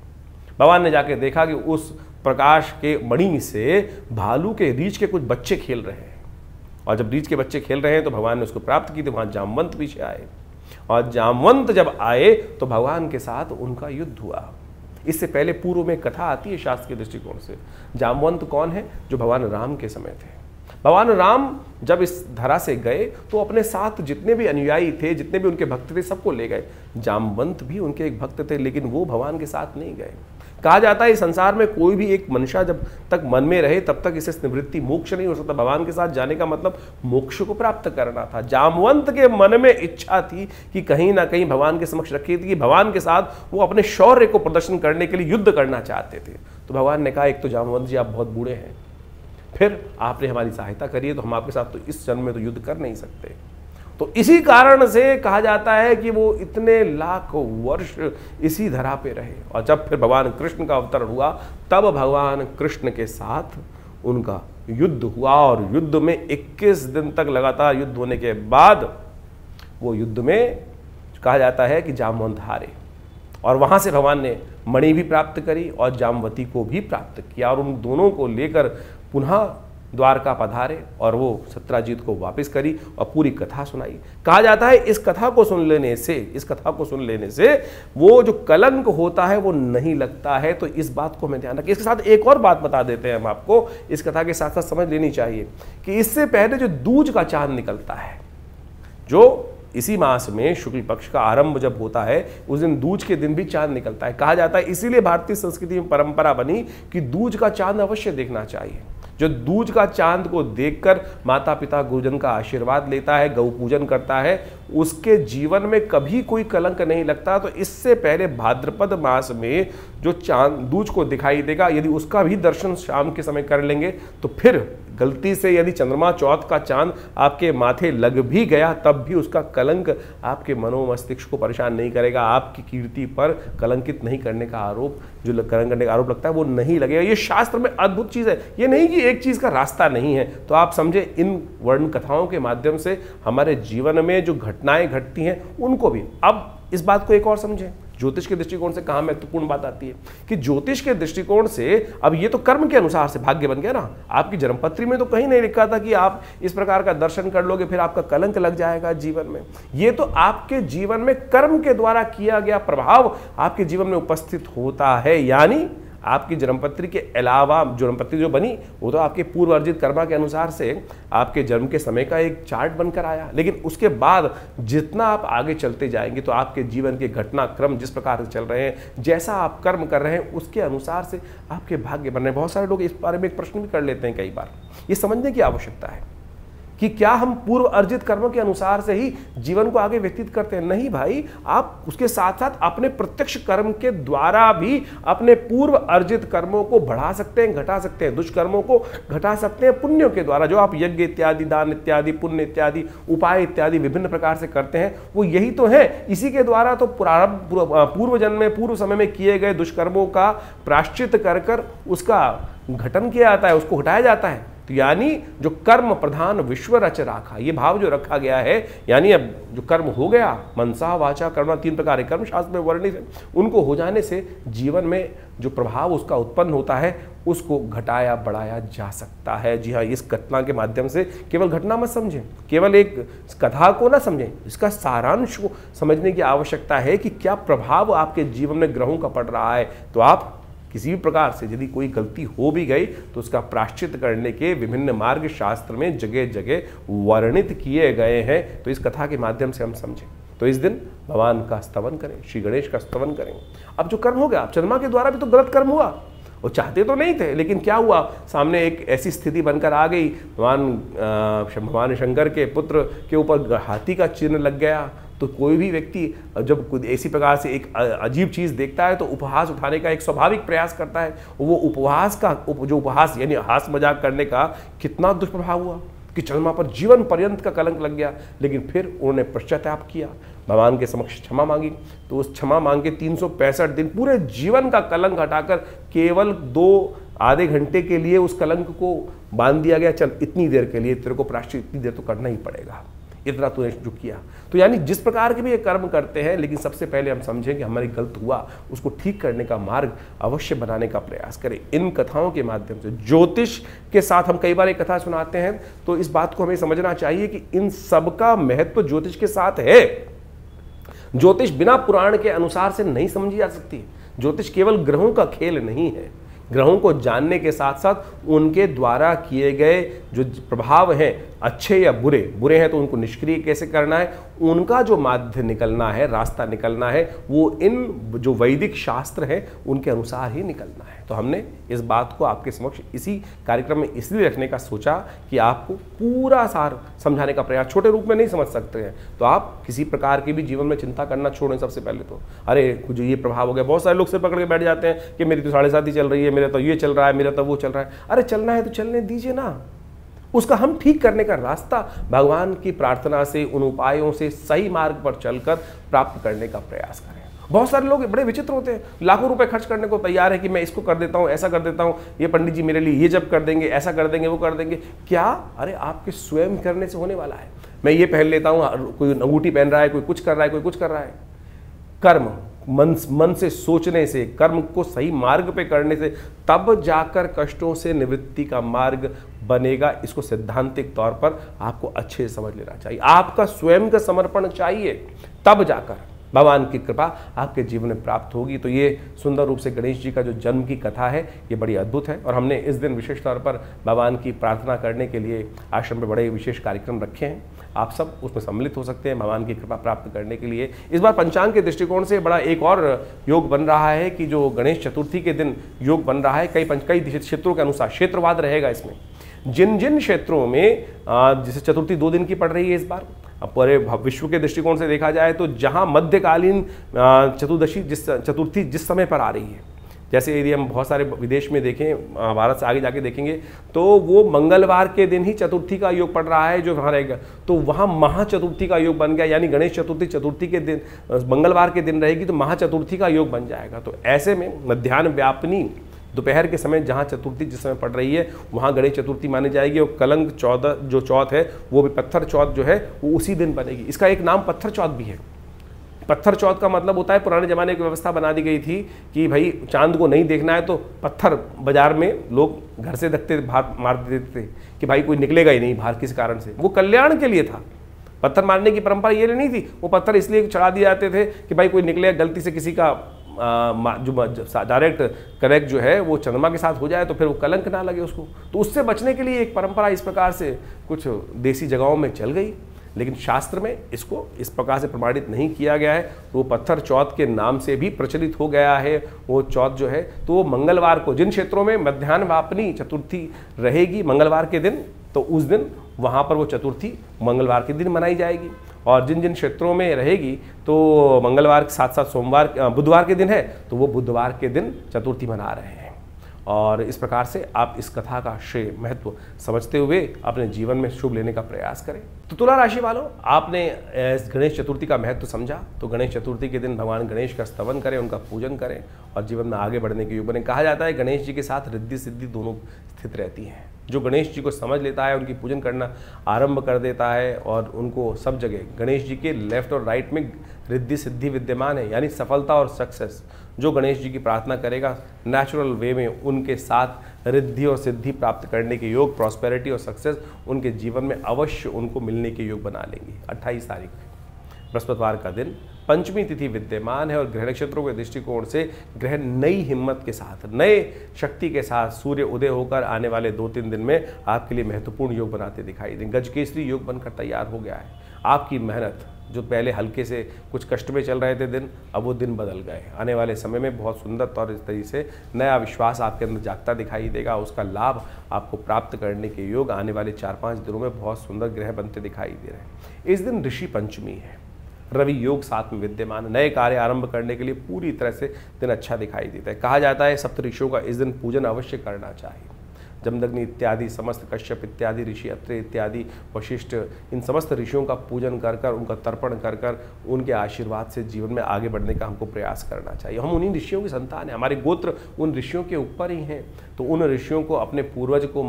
भगवान ने जाके देखा कि उस प्रकाश के मणि से भालू के रीछ के कुछ बच्चे खेल रहे हैं। और जब रीछ के बच्चे खेल रहे हैं तो भगवान ने उसको प्राप्त की। तो वहाँ जामवंत पीछे आए और जामवंत जब आए तो भगवान के साथ उनका युद्ध हुआ। इससे पहले पूर्व में कथा आती है शास्त्र के दृष्टिकोण से। जामवंत कौन है? जो भगवान राम के समय थे। भगवान राम जब इस धरा से गए तो अपने साथ जितने भी अनुयायी थे, जितने भी उनके भक्त थे, सबको ले गए। जामवंत भी उनके एक भक्त थे, लेकिन वो भगवान के साथ नहीं गए। कहा जाता है इस संसार में कोई भी एक मनुष्य जब तक मन में रहे तब तक इसे निवृत्ति मोक्ष नहीं हो सकता। भगवान के साथ जाने का मतलब मोक्ष को प्राप्त करना था। जामवंत के मन में इच्छा थी कि कहीं ना कहीं भगवान के समक्ष रखी थी कि भगवान के साथ वो अपने शौर्य को प्रदर्शन करने के लिए युद्ध करना चाहते थे। तो भगवान ने कहा एक तो जामवंत जी आप बहुत बूढ़े हैं, फिर आपने हमारी सहायता करी है तो हम आपके साथ तो इस जन्म में तो युद्ध कर नहीं सकते। तो इसी कारण से कहा जाता है कि वो इतने लाख वर्ष इसी धरा पे रहे। और जब फिर भगवान कृष्ण का अवतरण हुआ तब भगवान कृष्ण के साथ उनका युद्ध हुआ। और युद्ध में 21 दिन तक लगातार युद्ध होने के बाद वो युद्ध में कहा जाता है कि जामवंत हारे। और वहाँ से भगवान ने मणि भी प्राप्त करी और जामवती को भी प्राप्त किया और उन दोनों को लेकर पुनः द्वारका पधारे और वो सत्राजीत को वापस करी और पूरी कथा सुनाई। कहा जाता है इस कथा को सुन लेने से वो जो कलंक होता है वो नहीं लगता है। तो इस बात को हमें ध्यान रखें। इसके साथ एक और बात बता देते हैं हम आपको, इस कथा के साथ साथ समझ लेनी चाहिए कि इससे पहले जो दूज का चांद निकलता है, जो इसी मास में शुक्ल पक्ष का आरंभ जब होता है उस दिन दूज के दिन भी चांद निकलता है। कहा जाता है इसीलिए भारतीय संस्कृति में परंपरा बनी कि दूज का चांद अवश्य देखना चाहिए। जो दूज का चांद को देखकर माता पिता गुरुजन का आशीर्वाद लेता है, गौ पूजन करता है, उसके जीवन में कभी कोई कलंक नहीं लगता। तो इससे पहले भाद्रपद मास में जो चांद दूज को दिखाई देगा, यदि उसका भी दर्शन शाम के समय कर लेंगे तो फिर गलती से यदि चंद्रमा चौथ का चांद आपके माथे लग भी गया तब भी उसका कलंक आपके मनोमस्तिष्क को परेशान नहीं करेगा। आपकी कीर्ति पर कलंकित नहीं करने का आरोप, जो कलंक करने का आरोप लगता है वो नहीं लगेगा। ये शास्त्र में अद्भुत चीज़ है। ये नहीं कि एक चीज़ का रास्ता नहीं है। तो आप समझे इन वर्ण कथाओं के माध्यम से हमारे जीवन में जो घटनाएं घटती हैं उनको भी। अब इस बात को एक और समझें, ज्योतिष के दृष्टिकोण से कहाँ महत्वपूर्ण बात आती है कि ज्योतिष के दृष्टिकोण से अब ये तो कर्म के अनुसार से भाग्य बन गया ना। आपकी जन्मपत्री में तो कहीं नहीं लिखा था कि आप इस प्रकार का दर्शन कर लोगे फिर आपका कलंक लग जाएगा जीवन में। ये तो आपके जीवन में कर्म के द्वारा किया गया प्रभाव आपके जीवन में उपस्थित होता है। यानी आपकी जन्मपत्री के अलावा जन्मपत्री जो बनी वो तो आपके पूर्व अर्जित कर्मा के अनुसार से आपके जन्म के समय का एक चार्ट बनकर आया, लेकिन उसके बाद जितना आप आगे चलते जाएंगे तो आपके जीवन के घटनाक्रम जिस प्रकार से चल रहे हैं, जैसा आप कर्म कर रहे हैं उसके अनुसार से आपके भाग्य बन रहे हैं। बहुत सारे लोग इस बारे में एक प्रश्न भी कर लेते हैं कई बार। ये समझने की आवश्यकता है कि क्या हम पूर्व अर्जित कर्मों के अनुसार से ही जीवन को आगे व्यतीत करते हैं? नहीं भाई, आप उसके साथ साथ अपने प्रत्यक्ष कर्म के द्वारा भी अपने पूर्व अर्जित कर्मों को बढ़ा सकते हैं, घटा सकते हैं। दुष्कर्मों को घटा सकते हैं पुण्यों के द्वारा। जो आप यज्ञ इत्यादि, दान इत्यादि, पुण्य इत्यादि, उपाय इत्यादि विभिन्न प्रकार से करते हैं वो यही तो है। इसी के द्वारा तो पूर्व जन्म में, पूर्व समय में किए गए दुष्कर्मों का प्रायश्चित कर उसका घटन किया जाता है, उसको हटाया जाता है। तो तो यानी जो कर्म प्रधान विश्व रच राखा, ये भाव जो रखा गया है, यानी अब जो कर्म हो गया, मनसा वाचा कर्म, 3 प्रकार के कर्म शास्त्र में वर्णित है, उनको हो जाने से जीवन में जो प्रभाव उसका उत्पन्न होता है उसको घटाया बढ़ाया जा सकता है। जी हाँ, इस घटना के माध्यम से केवल घटना मत समझें, केवल एक कथा को ना समझें, इसका सारांश को समझने की आवश्यकता है कि क्या प्रभाव आपके जीवन में ग्रहों का पड़ रहा है। तो आप किसी भी प्रकार से यदि कोई गलती हो भी गई तो उसका प्रायश्चित करने के विभिन्न मार्ग शास्त्र में जगह जगह वर्णित किए गए हैं। तो इस कथा के माध्यम से हम समझें। तो इस दिन भगवान का स्तवन करें, श्री गणेश का स्तवन करें। अब जो कर्म हो गया, अब चंद्रमा के द्वारा भी तो गलत कर्म हुआ, वो चाहते तो नहीं थे, लेकिन क्या हुआ, सामने एक ऐसी स्थिति बनकर आ गई, भगवान शंकर के पुत्र के ऊपर हाथी का चिन्ह लग गया। तो कोई भी व्यक्ति जब कुछ ऐसी प्रकार से एक अजीब चीज़ देखता है तो उपहास उठाने का एक स्वाभाविक प्रयास करता है। वो उपहास का जो उपहास यानी हास मजाक करने का कितना दुष्प्रभाव हुआ कि चंद्रमा पर जीवन पर्यंत का कलंक लग गया। लेकिन फिर उन्होंने पश्चाताप किया, भगवान के समक्ष क्षमा मांगी, तो उस क्षमा मांग के 365 दिन पूरे जीवन का कलंक हटाकर केवल 2 आधे घंटे के लिए उस कलंक को बांध दिया गया। चल इतनी देर के लिए तेरे को प्रायश्चित इतनी देर तो करना ही पड़ेगा, इतना तूने जो किया। तो यानी जिस प्रकार के भी ये कर्म करते हैं, लेकिन सबसे पहले हम समझें कि हमारी गलत हुआ, उसको ठीक करने का मार्ग अवश्य बनाने का प्रयास करें। इन कथाओं के माध्यम से ज्योतिष के साथ हम कई बार एक कथा सुनाते हैं, तो इस बात को हमें समझना चाहिए कि इन सब का महत्व ज्योतिष के साथ है। ज्योतिष बिना पुराण के अनुसार से नहीं समझी जा सकती। ज्योतिष केवल ग्रहों का खेल नहीं है, ग्रहों को जानने के साथ साथ उनके द्वारा किए गए जो प्रभाव हैं, अच्छे या बुरे, बुरे हैं तो उनको निष्क्रिय कैसे करना है, उनका जो माध्य निकलना है, रास्ता निकलना है, वो इन जो वैदिक शास्त्र है उनके अनुसार ही निकलना है। तो हमने इस बात को आपके समक्ष इसी कार्यक्रम में इसलिए रखने का सोचा कि आपको पूरा सार समझाने का प्रयास, छोटे रूप में नहीं समझ सकते हैं तो आप किसी प्रकार की भी जीवन में चिंता करना छोड़ें। सबसे पहले तो अरे कुछ ये प्रभाव हो गया, बहुत सारे लोग सिर पकड़ के बैठ जाते हैं कि मेरी तो 7.5 ही चल रही है, मेरा तो ये चल रहा है, मेरा तो वो चल रहा है। अरे चलना है तो चलने दीजिए ना, उसका हम ठीक करने का रास्ता भगवान की प्रार्थना से, उन उपायों से सही मार्ग पर चलकर प्राप्त करने का प्रयास करें। बहुत सारे लोग बड़े विचित्र होते हैं, लाखों रुपए खर्च करने को तैयार है कि मैं इसको कर देता हूँ, ऐसा कर देता हूँ, ये पंडित जी मेरे लिए ये जब कर देंगे, ऐसा कर देंगे, वो कर देंगे। क्या? अरे आपके स्वयं करने से होने वाला है। मैं ये पहन लेता हूँ, कोई अंगूठी पहन रहा है, कोई कुछ कर रहा है, कोई कुछ कर रहा है। कर्म मन से सोचने से, कर्म को सही मार्ग पे करने से तब जाकर कष्टों से निवृत्ति का मार्ग बनेगा। इसको सैद्धांतिक तौर पर आपको अच्छे से समझ लेना चाहिए। आपका स्वयं का समर्पण चाहिए, तब जाकर भगवान की कृपा आपके जीवन में प्राप्त होगी। तो ये सुंदर रूप से गणेश जी का जो जन्म की कथा है ये बड़ी अद्भुत है, और हमने इस दिन विशेष तौर पर भगवान की प्रार्थना करने के लिए आश्रम में बड़े विशेष कार्यक्रम रखे हैं। आप सब उसमें सम्मिलित हो सकते हैं भगवान की कृपा प्राप्त करने के लिए। इस बार पंचांग के दृष्टिकोण से बड़ा एक और योग बन रहा है कि जो गणेश चतुर्थी के दिन योग बन रहा है, कई क्षेत्रों के अनुसार क्षेत्रवाद रहेगा इसमें। जिन जिन क्षेत्रों में जैसे चतुर्थी 2 दिन की पड़ रही है इस बार, पूरे विश्व के दृष्टिकोण से देखा जाए तो जहां मध्यकालीन चतुर्थी जिस समय पर आ रही है, जैसे यदि हम बहुत सारे विदेश में देखें, भारत से आगे जाके देखेंगे तो वो मंगलवार के दिन ही चतुर्थी का योग पड़ रहा है जो वहाँ रहेगा, तो वहाँ महाचतुर्थी का योग बन गया। यानी गणेश चतुर्थी के दिन मंगलवार के दिन रहेगी तो महाचतुर्थी का योग बन जाएगा। तो ऐसे में मध्याह्न व्यापनी दोपहर के समय जहाँ चतुर्थी जिस समय पड़ रही है वहाँ गणेश चतुर्थी मानी जाएगी। और कलंक 14 जो चौथ है वो भी पत्थर चौथ जो है वो उसी दिन बनेगी। इसका एक नाम पत्थर चौथ भी है। पत्थर चौथ का मतलब होता है, पुराने ज़माने की व्यवस्था बना दी गई थी कि भाई चांद को नहीं देखना है तो पत्थर बाजार में लोग घर से रखते बाहर मार देते थे कि भाई कोई निकलेगा ही नहीं बाहर किसी कारण से। वो कल्याण के लिए था, पत्थर मारने की परंपरा ये नहीं थी। वो पत्थर इसलिए चढ़ा दिए जाते थे कि भाई कोई निकले, गलती से किसी का जो डायरेक्ट कनेक्ट जो है वो चंद्रमा के साथ हो जाए तो फिर वो कलंक ना लगे उसको। तो उससे बचने के लिए एक परंपरा इस प्रकार से कुछ देसी जगहों में चल गई, लेकिन शास्त्र में इसको इस प्रकार से प्रमाणित नहीं किया गया है। तो वो पत्थर चौथ के नाम से भी प्रचलित हो गया है वो चौथ जो है। तो वो मंगलवार को, जिन क्षेत्रों में मध्याह्न वापनी चतुर्थी रहेगी मंगलवार के दिन, तो उस दिन वहाँ पर वो चतुर्थी मंगलवार के दिन मनाई जाएगी। और जिन जिन क्षेत्रों में रहेगी तो मंगलवार के साथ साथ बुधवार के दिन है तो वो बुधवार के दिन चतुर्थी मना रहे हैं। और इस प्रकार से आप इस कथा का श्रेय महत्व समझते हुए अपने जीवन में शुभ लेने का प्रयास करें। तो तुला राशि वालों, आपने इस गणेश चतुर्थी का महत्व समझा तो गणेश चतुर्थी के दिन भगवान गणेश का स्तवन करें, उनका पूजन करें और जीवन में आगे बढ़ने के योग बने। कहा जाता है गणेश जी के साथ रिद्धि सिद्धि दोनों स्थित रहती हैं। जो गणेश जी को समझ लेता है, उनकी पूजन करना आरंभ कर देता है और उनको सब जगह गणेश जी के लेफ्ट और राइट में रिद्धि सिद्धि विद्यमान है, यानी सफलता और सक्सेस। जो गणेश जी की प्रार्थना करेगा नेचुरल वे में उनके साथ रिद्धि और सिद्धि प्राप्त करने के योग, प्रॉस्पेरिटी और सक्सेस उनके जीवन में अवश्य उनको मिलने के योग बना लेंगी। 28 तारीख बृहस्पतिवार का दिन, पंचमी तिथि विद्यमान है और ग्रह नक्षत्रों के दृष्टिकोण से ग्रह नई हिम्मत के साथ, नए शक्ति के साथ सूर्य उदय होकर आने वाले 2-3 दिन में आपके लिए महत्वपूर्ण योग बनाते दिखाई देंगे। गजकेसरी योग बनकर तैयार हो गया है। आपकी मेहनत, जो पहले हल्के से कुछ कष्ट में चल रहे थे दिन, अब वो दिन बदल गए। आने वाले समय में बहुत सुंदर तौर इस तरीके से नया विश्वास आपके अंदर जागता दिखाई देगा। उसका लाभ आपको प्राप्त करने के योग आने वाले 4-5 दिनों में बहुत सुंदर ग्रह बनते दिखाई दे रहे हैं। इस दिन ऋषि पंचमी है, रवि योग साथ में विद्यमान, नए कार्य आरंभ करने के लिए पूरी तरह से दिन अच्छा दिखाई देता है। कहा जाता है सप्त ऋषियों का इस दिन पूजन अवश्य करना चाहिए। जमदग्नि इत्यादि समस्त, कश्यप इत्यादि ऋषि, अत्रि इत्यादि, वशिष्ठ, इन समस्त ऋषियों का पूजन कर कर, उनका तर्पण कर कर, उनके आशीर्वाद से जीवन में आगे बढ़ने का हमको प्रयास करना चाहिए। हम उन्हीं ऋषियों की संतान हैं, हमारे गोत्र उन ऋषियों के ऊपर ही हैं, तो उन ऋषियों को, अपने पूर्वज को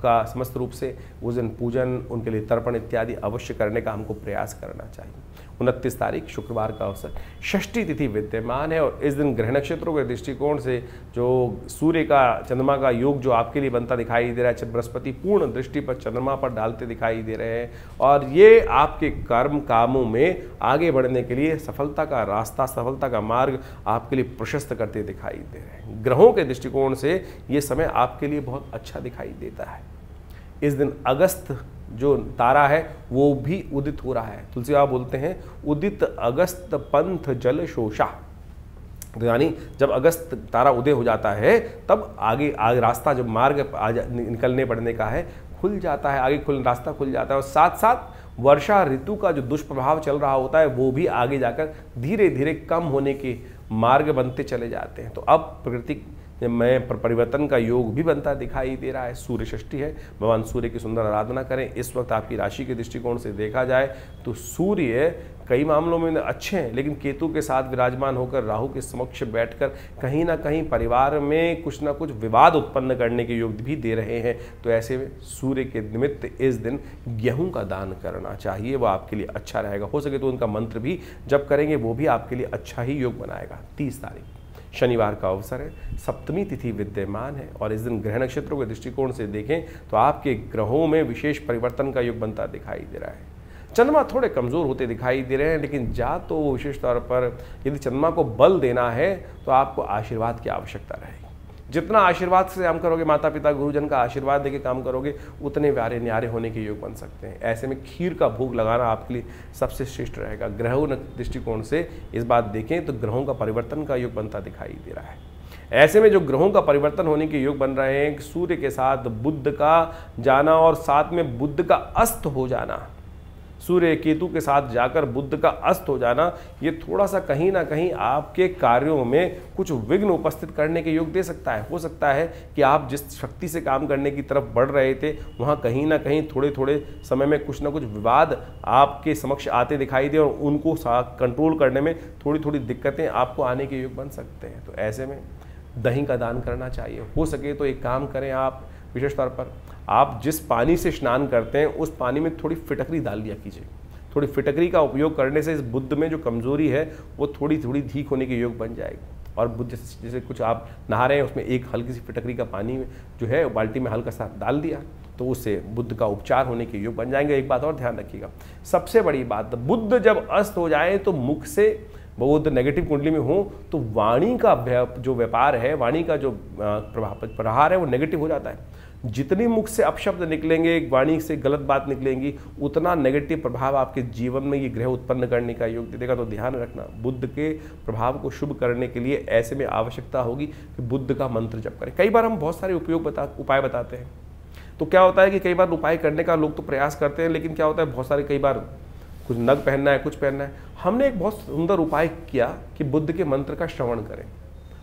का समस्त रूप से उस दिन पूजन, उनके लिए तर्पण इत्यादि अवश्य करने का हमको प्रयास करना चाहिए। 29 तारीख शुक्रवार का अवसर, षष्ठी तिथि विद्यमान है और इस दिन ग्रह नक्षत्रों के दृष्टिकोण से जो सूर्य का चंद्रमा का योग जो आपके लिए बनता दिखाई दे रहा है, बृहस्पति पूर्ण दृष्टि पर चंद्रमा पर डालते दिखाई दे रहे हैं और ये आपके कर्म कामों में आगे बढ़ने के लिए सफलता का रास्ता, सफलता का मार्ग आपके लिए प्रशस्त करते दिखाई दे रहे हैं। ग्रहों के दृष्टिकोण से ये समय आपके लिए बहुत अच्छा दिखाई देता है। इस दिन अगस्त जो तारा है वो भी उदित हो रहा है। तुलसी बाबा बोलते हैं उदित अगस्त पंथ जल शोषा, तो यानी जब अगस्त तारा उदय हो जाता है तब आगे रास्ता, जब मार्ग निकलने बढ़ने का है, खुल जाता है, आगे रास्ता खुल जाता है और साथ साथ वर्षा ऋतु का जो दुष्प्रभाव चल रहा होता है वो भी आगे जाकर धीरे धीरे कम होने के मार्ग बनते चले जाते हैं। तो अब प्रकृति में परिवर्तन का योग भी बनता दिखाई दे रहा है। सूर्य षष्ठी है, भगवान सूर्य की सुंदर आराधना करें। इस वक्त आपकी राशि के दृष्टिकोण से देखा जाए तो सूर्य कई मामलों में अच्छे हैं, लेकिन केतु के साथ विराजमान होकर राहु के समक्ष बैठकर कहीं ना कहीं परिवार में कुछ ना कुछ विवाद उत्पन्न करने के योग भी दे रहे हैं। तो ऐसे में सूर्य के निमित्त इस दिन गेहूं का दान करना चाहिए, वो आपके लिए अच्छा रहेगा। हो सके तो उनका मंत्र भी जप करेंगे, वो भी आपके लिए अच्छा ही योग बनाएगा। 30 तारीख शनिवार का अवसर है, सप्तमी तिथि विद्यमान है और इस दिन ग्रह नक्षत्रों के दृष्टिकोण से देखें तो आपके ग्रहों में विशेष परिवर्तन का योग बनता दिखाई दे रहा है। चंद्रमा थोड़े कमज़ोर होते दिखाई दे रहे हैं, लेकिन जा तो विशेष तौर पर यदि चंद्रमा को बल देना है तो आपको आशीर्वाद की आवश्यकता रहेगी। जितना आशीर्वाद से काम करोगे, माता पिता गुरुजन का आशीर्वाद देके काम करोगे, उतने प्यारे न्यारे होने के योग बन सकते हैं। ऐसे में खीर का भोग लगाना आपके लिए सबसे श्रेष्ठ रहेगा। ग्रहों दृष्टिकोण से इस बात देखें तो ग्रहों का परिवर्तन का योग बनता दिखाई दे रहा है। ऐसे में जो ग्रहों का परिवर्तन होने के योग बन रहे हैं, सूर्य के साथ बुध का जाना और साथ में बुध का अस्त हो जाना, सूर्य केतु के साथ जाकर बुध का अस्त हो जाना, ये थोड़ा सा कहीं ना कहीं आपके कार्यों में कुछ विघ्न उपस्थित करने के योग दे सकता है। हो सकता है कि आप जिस शक्ति से काम करने की तरफ बढ़ रहे थे वहाँ कहीं ना कहीं थोड़े थोड़े समय में कुछ ना कुछ विवाद आपके समक्ष आते दिखाई दे और उनको कंट्रोल करने में थोड़ी थोड़ी दिक्कतें आपको आने के योग बन सकते हैं। तो ऐसे में दही का दान करना चाहिए। हो सके तो एक काम करें, आप विशेष तौर पर आप जिस पानी से स्नान करते हैं उस पानी में थोड़ी फिटकरी डाल दिया कीजिए। थोड़ी फिटकरी का उपयोग करने से इस बुध में जो कमजोरी है वो थोड़ी थोड़ी ठीक होने के योग बन जाएगी। और बुध जैसे कुछ आप नहा रहे हैं उसमें एक हल्की सी फिटकरी का पानी जो है बाल्टी में हल्का सा डाल दिया तो उससे बुध का उपचार होने के योग बन जाएंगे। एक बात और ध्यान रखिएगा, सबसे बड़ी बात, बुध जब अस्त हो जाए तो मुख से बहुत नेगेटिव कुंडली में हो तो वाणी का जो व्यापार है, वाणी का जो प्रहार है वो नेगेटिव हो जाता है। जितनी मुख से अपशब्द निकलेंगे, वाणी से गलत बात निकलेंगी, उतना नेगेटिव प्रभाव आपके जीवन में ये ग्रह उत्पन्न करने का योग दे देगा। तो ध्यान रखना, बुध के प्रभाव को शुभ करने के लिए ऐसे में आवश्यकता होगी कि बुध का मंत्र जप करें। कई बार हम बहुत सारे उपाय बताते हैं, तो क्या होता है कि कई बार उपाय करने का लोग तो प्रयास करते हैं, लेकिन क्या होता है बहुत सारे कई बार कुछ नग पहनना है, कुछ पहनना है। हमने एक बहुत सुंदर उपाय किया कि बुध के मंत्र का श्रवण करें,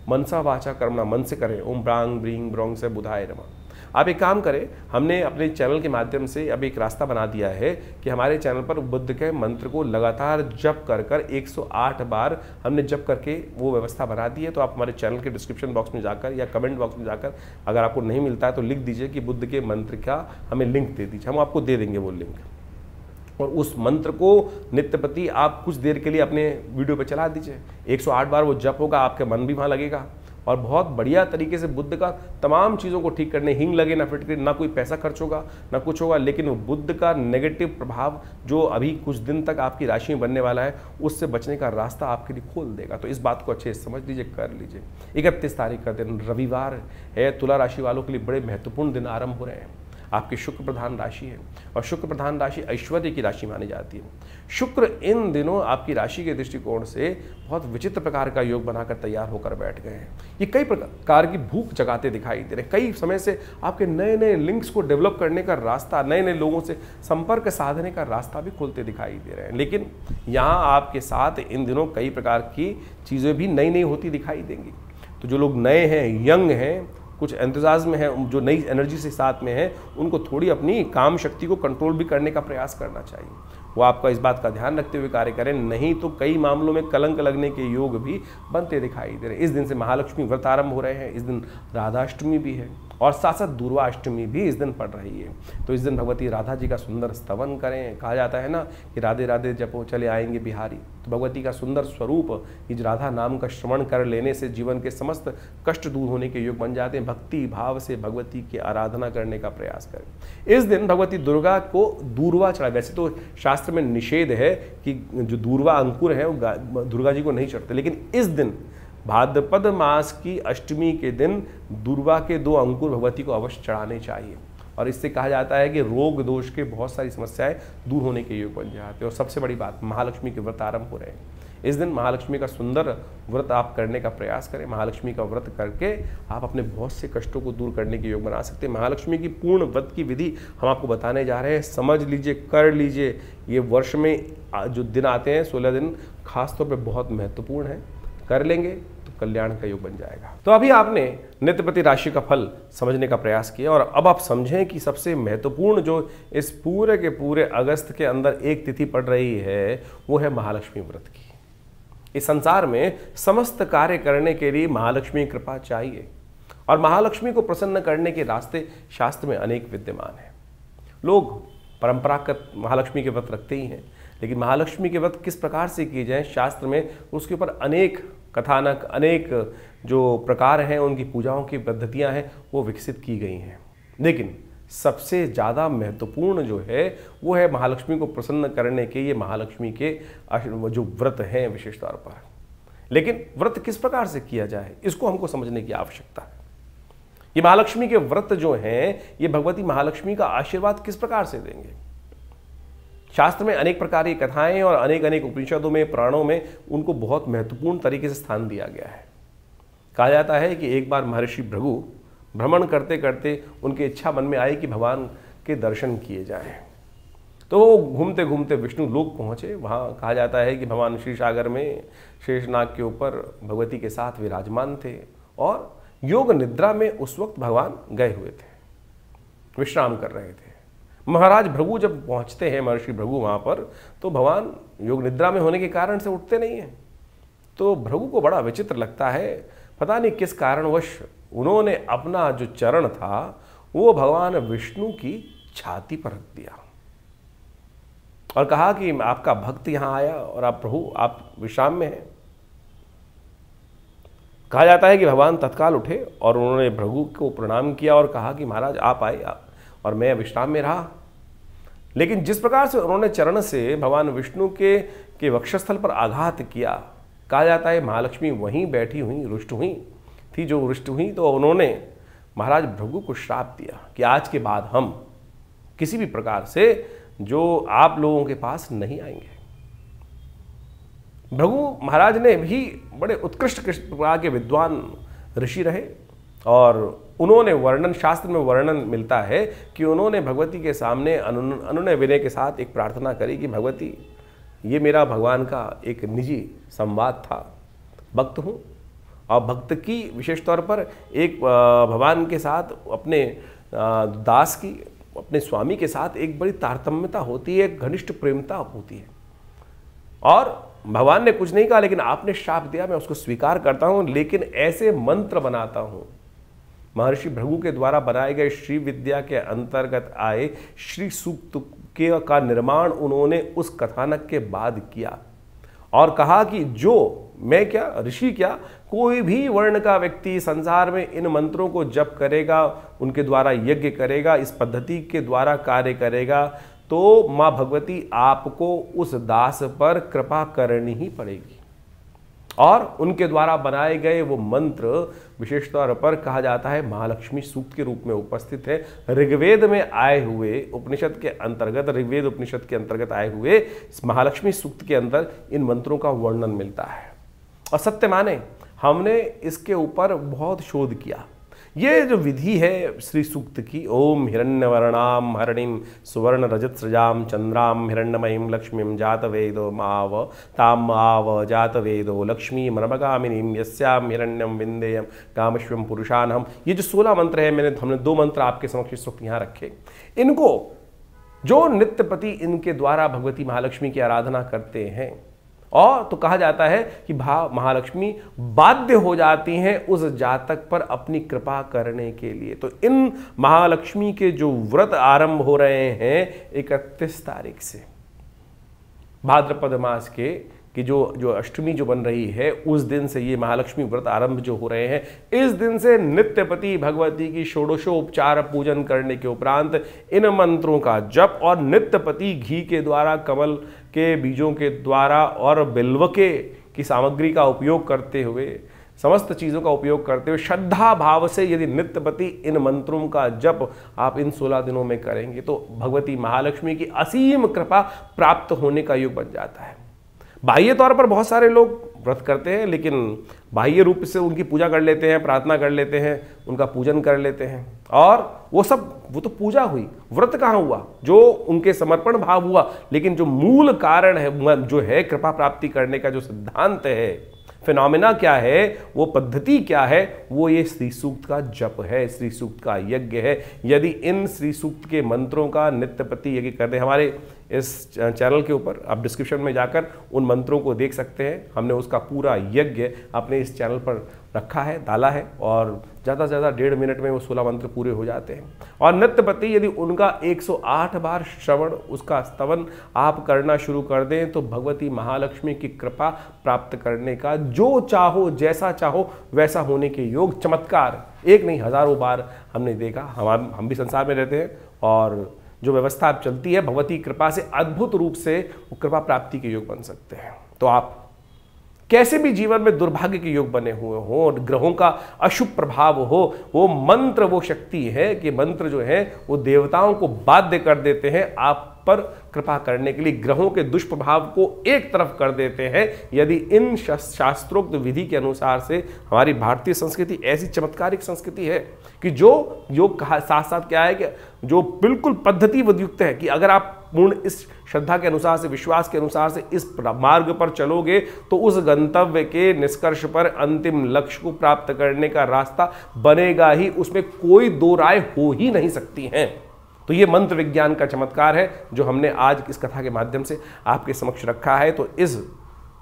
मनसा वाचा कर्मणा, मन से करें, ओम ब्रांग ब्रींग ब्रोंग से बुधाय नमः। आप एक काम करें, हमने अपने चैनल के माध्यम से अब एक रास्ता बना दिया है कि हमारे चैनल पर बुद्ध के मंत्र को लगातार जप कर कर 108 बार हमने जप करके वो व्यवस्था बना दी है। तो आप हमारे चैनल के डिस्क्रिप्शन बॉक्स में जाकर या कमेंट बॉक्स में जाकर अगर आपको नहीं मिलता है तो लिख दीजिए कि बुद्ध के मंत्र का हमें लिंक दे दीजिए, हम आपको दे देंगे वो लिंक। और उस मंत्र को नित्य प्रति आप कुछ देर के लिए अपने वीडियो पे चला दीजिए, 108 बार वो जप होगा, आपके मन भी वहाँ लगेगा और बहुत बढ़िया तरीके से बुद्ध का तमाम चीज़ों को ठीक करने, हिंग लगे ना फिटकरी, ना कोई पैसा खर्च होगा ना कुछ होगा, लेकिन वो बुद्ध का नेगेटिव प्रभाव जो अभी कुछ दिन तक आपकी राशि में बनने वाला है उससे बचने का रास्ता आपके लिए खोल देगा। तो इस बात को अच्छे से समझ लीजिए, कर लीजिए। 31 तारीख का दिन रविवार है, तुला राशि वालों के लिए बड़े महत्वपूर्ण दिन आरंभ हो रहे हैं। आपकी शुक्र प्रधान राशि है और शुक्र प्रधान राशि ऐश्वर्य की राशि मानी जाती है। शुक्र इन दिनों आपकी राशि के दृष्टिकोण से बहुत विचित्र प्रकार का योग बनाकर तैयार होकर बैठ गए हैं। ये कई प्रकार की भूख जगाते दिखाई दे रहे हैं। कई समय से आपके नए नए लिंक्स को डेवलप करने का रास्ता, नए नए लोगों से संपर्क साधने का रास्ता भी खुलते दिखाई दे रहे हैं। लेकिन यहाँ आपके साथ इन दिनों कई प्रकार की चीज़ें भी नई नई होती दिखाई देंगी। तो जो लोग नए हैं, यंग हैं, कुछ एंथुजाज्म में है, जो नई एनर्जी से साथ में है, उनको थोड़ी अपनी काम शक्ति को कंट्रोल भी करने का प्रयास करना चाहिए। वो आपका इस बात का ध्यान रखते हुए कार्य करें, नहीं तो कई मामलों में कलंक लगने के योग भी बनते दिखाई दे रहे हैं। इस दिन से महालक्ष्मी व्रत आरंभ हो रहे हैं, इस दिन राधाष्टमी भी है और साथ साथ दुर्वाष्टमी भी इस दिन पड़ रही है। तो इस दिन भगवती राधा जी का सुंदर स्तवन करें। कहा जाता है ना कि राधे राधे जपो चले आएंगे बिहारी। तो भगवती का सुंदर स्वरूप इस राधा नाम का श्रवण कर लेने से जीवन के समस्त कष्ट दूर होने के योग बन जाते हैं। भक्ति भाव से भगवती की आराधना करने का प्रयास करें। इस दिन भगवती दुर्गा को दूर्वा चढ़ाए। वैसे तो शास्त्र में निषेध है कि जो दूर्वा अंकुर है वो दुर्गा जी को नहीं चढ़ते, लेकिन इस दिन भाद्रपद मास की अष्टमी के दिन दूर्वा के 2 अंकुर भगवती को अवश्य चढ़ाने चाहिए। और इससे कहा जाता है कि रोग दोष के बहुत सारी समस्याएं दूर होने के योग बन जाते हैं। और सबसे बड़ी बात, महालक्ष्मी के व्रत आरंभ हो रहे हैं। इस दिन महालक्ष्मी का सुंदर व्रत आप करने का प्रयास करें। महालक्ष्मी का व्रत करके आप अपने बहुत से कष्टों को दूर करने के योग बना सकते हैं। महालक्ष्मी की पूर्ण व्रत की विधि हम आपको बताने जा रहे हैं, समझ लीजिए, कर लीजिए। ये वर्ष में जो दिन आते हैं 16 दिन खासतौर पर बहुत महत्वपूर्ण है, कर लेंगे तो कल्याण का योग बन जाएगा। तो अभी आपने नित्यपति राशि का फल समझने का प्रयास किया और अब आप समझें कि सबसे महत्वपूर्ण जो इस पूरे के पूरे अगस्त के अंदर एक तिथि पड़ रही है वो है महालक्ष्मी व्रत की। इस संसार में समस्त कार्य करने के लिए महालक्ष्मी कृपा चाहिए और महालक्ष्मी को प्रसन्न करने के रास्ते शास्त्र में अनेक विद्यमान हैं। लोग परंपरागत महालक्ष्मी के व्रत रखते ही हैं, लेकिन महालक्ष्मी के व्रत किस प्रकार से किए जाएं, शास्त्र में उसके ऊपर अनेक कथानक, अनेक जो प्रकार हैं, उनकी पूजाओं की पद्धतियां हैं, वो विकसित की गई हैं। लेकिन सबसे ज़्यादा महत्वपूर्ण जो है वो है महालक्ष्मी को प्रसन्न करने के ये महालक्ष्मी के जो व्रत हैं विशेष तौर पर। लेकिन व्रत किस प्रकार से किया जाए, इसको हमको समझने की आवश्यकता है। ये महालक्ष्मी के व्रत जो हैं, ये भगवती महालक्ष्मी का आशीर्वाद किस प्रकार से देंगे। शास्त्र में अनेक प्रकार की कथाएं और अनेक अनेक उपनिषदों में, पुराणों में उनको बहुत महत्वपूर्ण तरीके से स्थान दिया गया है। कहा जाता है कि एक बार महर्षि भृगु भ्रमण करते करते उनकी इच्छा मन में आई कि भगवान के दर्शन किए जाएं। तो वो घूमते घूमते विष्णु लोक पहुँचे। वहाँ कहा जाता है कि भगवान क्षीरसागर में शेषनाग के ऊपर भगवती के साथ विराजमान थे और योग निद्रा में उस वक्त भगवान गए हुए थे, विश्राम कर रहे थे। महाराज भृगु जब पहुंचते हैं, महर्षि भृगु वहाँ पर, तो भगवान योग निद्रा में होने के कारण से उठते नहीं हैं। तो भृगु को बड़ा विचित्र लगता है, पता नहीं किस कारणवश उन्होंने अपना जो चरण था वो भगवान विष्णु की छाती पर रख दिया और कहा कि आपका भक्त यहाँ आया और आप प्रभु आप विश्राम में हैं। कहा जाता है कि भगवान तत्काल उठे और उन्होंने भृगु को प्रणाम किया और कहा कि महाराज आप आए और मैं विश्राम में रहा। लेकिन जिस प्रकार से उन्होंने चरण से भगवान विष्णु के वक्षस्थल पर आघात किया, कहा जाता है महालक्ष्मी वहीं बैठी हुई रुष्ट हुई थी। जो रुष्ट हुई तो उन्होंने महाराज भृगु को श्राप दिया कि आज के बाद हम किसी भी प्रकार से जो आप लोगों के पास नहीं आएंगे। भृगु महाराज ने भी बड़े उत्कृष्ट प्रकार के विद्वान ऋषि रहे और उन्होंने वर्णन, शास्त्र में वर्णन मिलता है कि उन्होंने भगवती के सामने अनुनय विनय के साथ एक प्रार्थना करी कि भगवती, ये मेरा भगवान का एक निजी संवाद था, भक्त हूँ और भक्त की विशेष तौर पर एक भगवान के साथ अपने दास की अपने स्वामी के साथ एक बड़ी तारतम्यता होती है, एक घनिष्ठ प्रेमता होती है। और भगवान ने कुछ नहीं कहा, लेकिन आपने श्राप दिया, मैं उसको स्वीकार करता हूं, लेकिन ऐसे मंत्र बनाता हूं। महर्षि भृगु के द्वारा बनाए गए श्री विद्या के अंतर्गत आए श्री सूक्त का निर्माण उन्होंने उस कथानक के बाद किया और कहा कि जो मैं क्या, ऋषि क्या, कोई भी वर्ण का व्यक्ति संसार में इन मंत्रों को जप करेगा, उनके द्वारा यज्ञ करेगा, इस पद्धति के द्वारा कार्य करेगा, तो माँ भगवती आपको उस दास पर कृपा करनी ही पड़ेगी। और उनके द्वारा बनाए गए वो मंत्र विशेष तौर पर कहा जाता है महालक्ष्मी सूक्त के रूप में उपस्थित है। ऋग्वेद में आए हुए उपनिषद के अंतर्गत, ऋग्वेद उपनिषद के अंतर्गत आए हुए इस महालक्ष्मी सूक्त के अंदर इन मंत्रों का वर्णन मिलता है। और सत्य माने हमने इसके ऊपर बहुत शोध किया। ये जो विधि है श्री सूक्त की, ओम हिरण्यवर्णाम हरणिम सुवर्ण रजत सृजाम चंद्राम हिरण्यमयीं लक्ष्मीं जातवेदो माव ताम आव जातवेदो लक्ष्मी मनमगामिनीं यस्याम हिरण्यम विंदेयम कामश्वम पुरुषानहम, ये जो 16 मंत्र है, हमने 2 मंत्र आपके समक्ष इस वक्त यहाँ रखे। इनको जो नित्यपति इनके द्वारा भगवती महालक्ष्मी की आराधना करते हैं, और तो कहा जाता है कि महालक्ष्मी बाध्य हो जाती हैं उस जातक पर अपनी कृपा करने के लिए। तो इन महालक्ष्मी के जो व्रत आरंभ हो रहे हैं 31 तारीख से, भाद्रपद मास की जो अष्टमी जो बन रही है, उस दिन से ये महालक्ष्मी व्रत आरंभ जो हो रहे हैं, इस दिन से नित्यपति भगवती की षोडशोपचार पूजन करने के उपरांत इन मंत्रों का जप और नित्यपति घी के द्वारा, कमल के बीजों के द्वारा और बिल्व की सामग्री का उपयोग करते हुए, समस्त चीज़ों का उपयोग करते हुए श्रद्धा भाव से यदि नित्यपति इन मंत्रों का जप आप इन 16 दिनों में करेंगे, तो भगवती महालक्ष्मी की असीम कृपा प्राप्त होने का योग बन जाता है। बाह्य तौर पर बहुत सारे लोग व्रत करते हैं, लेकिन बाह्य रूप से उनकी पूजा कर लेते हैं, प्रार्थना कर लेते हैं, उनका पूजन कर लेते हैं, और वो तो पूजा हुई, व्रत कहाँ हुआ, जो उनके समर्पण भाव हुआ। लेकिन जो मूल कारण है, जो है कृपा प्राप्ति करने का जो सिद्धांत है, फिनोमिना क्या है, वो पद्धति क्या है, वो ये श्री सूक्त का जप है, श्री सूक्त का यज्ञ है। यदि इन श्री सूक्त के मंत्रों का नित्यपति यज्ञ करते हैं, हमारे इस चैनल के ऊपर आप डिस्क्रिप्शन में जाकर उन मंत्रों को देख सकते हैं। हमने उसका पूरा यज्ञ अपने इस चैनल पर रखा है, डाला है, और ज़्यादा से ज़्यादा 1.5 मिनट में वो 16 मंत्र पूरे हो जाते हैं। और नित्यपति यदि उनका 108 बार श्रवण, उसका स्तवन आप करना शुरू कर दें, तो भगवती महालक्ष्मी की कृपा प्राप्त करने का जो चाहो, जैसा चाहो वैसा होने के योग, चमत्कार एक नहीं हजारों बार हमने देखा। हम भी संसार में रहते हैं, और जो व्यवस्था अब चलती है, भगवती कृपा से अद्भुत रूप से वो कृपा प्राप्ति के योग बन सकते हैं। तो आप कैसे भी जीवन में दुर्भाग्य के योग बने हुए हों और ग्रहों का अशुभ प्रभाव हो, वो मंत्र वो शक्ति है कि मंत्र जो है वो देवताओं को बाध्य कर देते हैं आप पर कृपा करने के लिए, ग्रहों के दुष्प्रभाव को एक तरफ कर देते हैं। यदि इन शास्त्रोक्त विधि के अनुसार से, हमारी भारतीय संस्कृति ऐसी चमत्कारिक संस्कृति है कि जो योग साथ साथ क्या है कि जो बिल्कुल पद्धतिबद्ध युक्त है कि अगर आप पूर्ण इस श्रद्धा के अनुसार से, विश्वास के अनुसार से इस मार्ग पर चलोगे, तो उस गंतव्य के निष्कर्ष पर, अंतिम लक्ष्य को प्राप्त करने का रास्ता बनेगा ही, उसमें कोई दो राय हो ही नहीं सकती हैं। तो ये मंत्र विज्ञान का चमत्कार है जो हमने आज इस कथा के माध्यम से आपके समक्ष रखा है। तो इस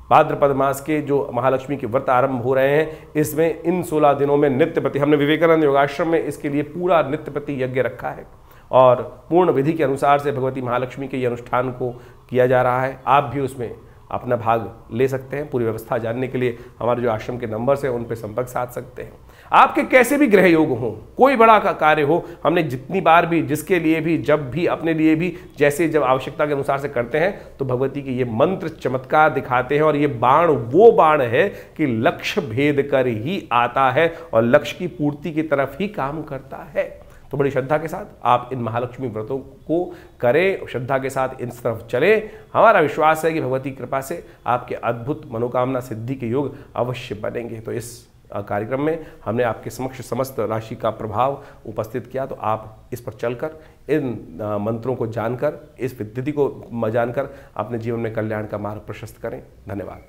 भाद्रपद मास के जो महालक्ष्मी के व्रत आरंभ हो रहे हैं, इसमें इन 16 दिनों में नित्यपति, हमने विवेकानंद योगाश्रम में इसके लिए पूरा नित्यपति यज्ञ रखा है, और पूर्ण विधि के अनुसार से भगवती महालक्ष्मी के ये अनुष्ठान को किया जा रहा है। आप भी उसमें अपना भाग ले सकते हैं। पूरी व्यवस्था जानने के लिए हमारे जो आश्रम के नंबर्स हैं उन पर संपर्क साध सकते हैं। आपके कैसे भी ग्रह योग हों, कोई बड़ा का कार्य हो, हमने जितनी बार भी, जिसके लिए भी, जब भी, अपने लिए भी, जैसे जब आवश्यकता के अनुसार से करते हैं, तो भगवती के ये मंत्र चमत्कार दिखाते हैं। और ये बाण वो बाण है कि लक्ष्य भेद कर ही आता है और लक्ष्य की पूर्ति की तरफ ही काम करता है। तो बड़ी श्रद्धा के साथ आप इन महालक्ष्मी व्रतों को करें, श्रद्धा के साथ इन तरफ चलें। हमारा विश्वास है कि भगवती कृपा से आपके अद्भुत मनोकामना सिद्धि के योग अवश्य बनेंगे। तो इस कार्यक्रम में हमने आपके समक्ष समस्त राशि का प्रभाव उपस्थित किया, तो आप इस पर चलकर, इन मंत्रों को जानकर, इस विधि को जानकर अपने जीवन में कल्याण का मार्ग प्रशस्त करें। धन्यवाद।